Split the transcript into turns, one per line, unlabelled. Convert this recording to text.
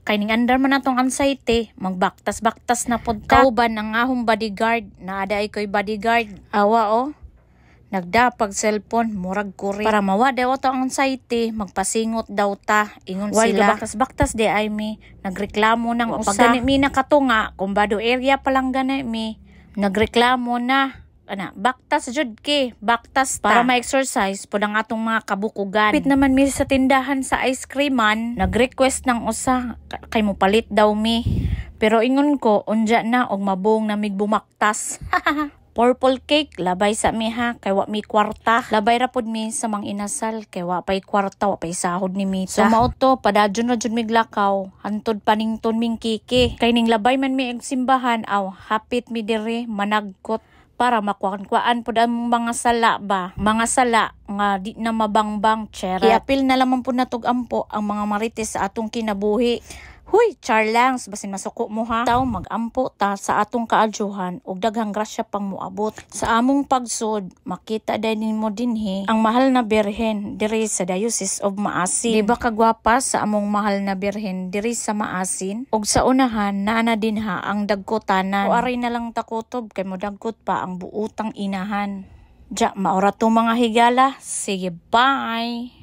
Kay ning andar man natong anxiety, magbaktas-baktas na pod ta. Kauban ang ahong bodyguard, naaday ko'y bodyguard. Awa oh. Nagdapag cellphone, murag kuri. Para mawada daw to ang anxiety, magpasingot daw ta. Ingon sila. Baktas-baktas di ay mi. Nagreklamo ng usa. Pag gani mi nakatunga, kumbado area pa lang gani mi. Nagreklamo na. Baktas jud ki. Baktas ta. Para ma-exercise po ang atong mga kabukugan. Pit naman mi sa tindahan sa ice creaman. Nag-request ng usa. Kay mo palit daw mi. Pero ingon ko, unja na og mabong na migbumaktas. Purple cake, labay sa mi ha, kay wa mi kwarta. Labay ra pod mi sa mang inasal, kay wa pay kwarta, wa pay sahod ni Mita. So mauto, padadyon na jud miglakaw, hantod panington ming kiki. Kay ning labay man mi ag simbahan, aw, hapit mi dire, managkot. Para makuan-kuan pod ang mga sala ba? Mga sala nga di na mabangbang, tsera. I-apil na lamang po natog ampo ang mga marites sa atong kinabuhi. Huy, Charlangs, basin masuko mo ha. Taw magampo ta sa atong kaadyuhan ug daghang grasya pang moabot. Sa among pagsud, makita din mo dinhi ang mahal na birhen diri sa Diocese of Maasin. Di ba kagwapa sa among mahal na birhen diri sa Maasin? Ug sa unahan naa na din ha ang dagkotanan. O aray na lang takutob kay modagkot pa ang buutang inahan. Ja, maura to mga higala. Sige, bye!